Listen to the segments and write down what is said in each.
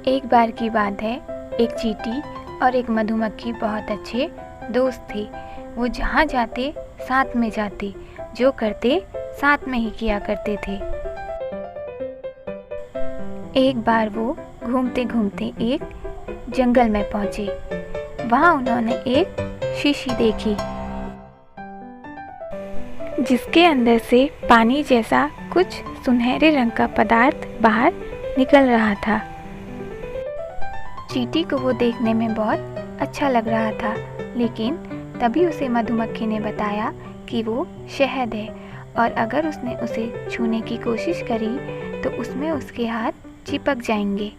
एक बार की बात है, एक चींटी और एक मधुमक्खी बहुत अच्छे दोस्त थे। वो जहाँ जाते साथ में जाते, जो करते साथ में ही किया करते थे। एक बार वो घूमते घूमते एक जंगल में पहुँचे। वहाँ उन्होंने एक शीशी देखी जिसके अंदर से पानी जैसा कुछ सुनहरे रंग का पदार्थ बाहर निकल रहा था। चींटी को वो देखने में बहुत अच्छा लग रहा था, लेकिन तभी उसे मधुमक्खी ने बताया कि वो शहद है और अगर उसने उसे छूने की कोशिश करी तो उसमें उसके हाथ चिपक जाएंगे।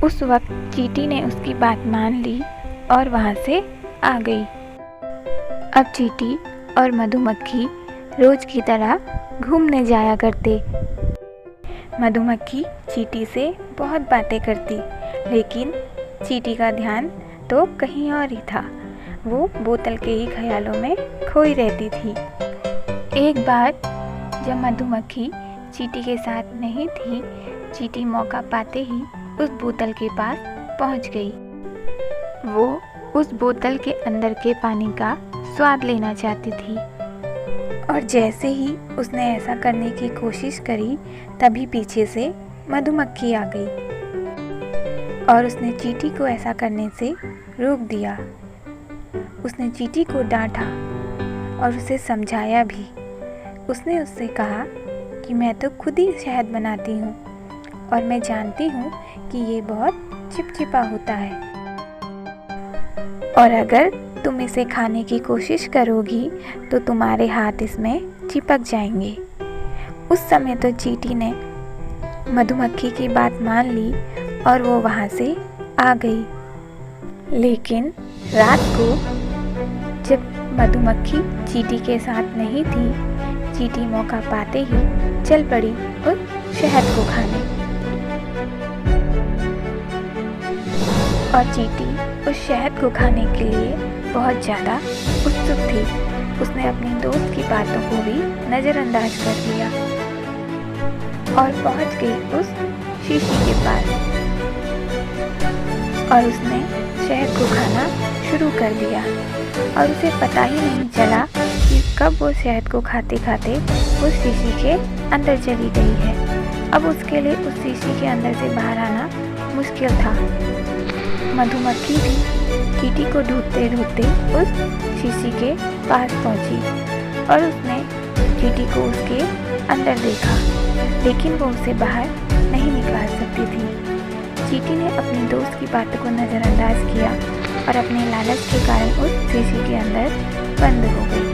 उस वक्त चींटी ने उसकी बात मान ली और वहाँ से आ गई। अब चींटी और मधुमक्खी रोज की तरह घूमने जाया करते। मधुमक्खी चींटी से बहुत बातें करती, लेकिन चींटी का ध्यान तो कहीं और ही था। वो बोतल के ही ख्यालों में खोई रहती थी। एक बार जब मधुमक्खी चींटी के साथ नहीं थी, चींटी मौका पाते ही उस बोतल के पास पहुंच गई। वो उस बोतल के अंदर के पानी का स्वाद लेना चाहती थी और जैसे ही उसने ऐसा करने की कोशिश करी, तभी पीछे से मधुमक्खी आ गई और उसने चींटी को ऐसा करने से रोक दिया। उसने चींटी को डांटा और उसे समझाया भी। उसने उससे कहा कि मैं तो खुद ही शहद बनाती हूँ और मैं जानती हूँ कि ये बहुत चिपचिपा होता है और अगर तुम इसे खाने की कोशिश करोगी तो तुम्हारे हाथ इसमें चिपक जाएंगे। उस समय तो चींटी ने मधुमक्खी की बात मान ली और वो वहाँ से आ गई। लेकिन रात को जब मधुमक्खी चींटी के साथ नहीं थी, चींटी मौका पाते ही चल पड़ी उस शहद को खाने। और चींटी उस शहद को खाने के लिए बहुत ज़्यादा उत्सुक थी। उसने अपनी दोस्त की बातों को भी नज़रअंदाज कर दिया और पहुंच गई उस शीशी के पास और उसने शहद को खाना शुरू कर दिया और उसे पता ही नहीं चला कि कब वो शहद को खाते खाते उस शीशी के अंदर चली गई है। अब उसके लिए उस शीशी के अंदर से बाहर आना मुश्किल था। मधुमक्खी भी चींटी को ढूंढते ढूंढते उस शीशी के पास पहुंची और उसने चींटी को उसके अंदर देखा, लेकिन वो उसे बाहर नहीं निकाल सकती थी। चींटी ने अपनी दोस्त की बातों को नज़रअंदाज किया और अपने लालच के कारण उस शीशी के अंदर बंद हो गई।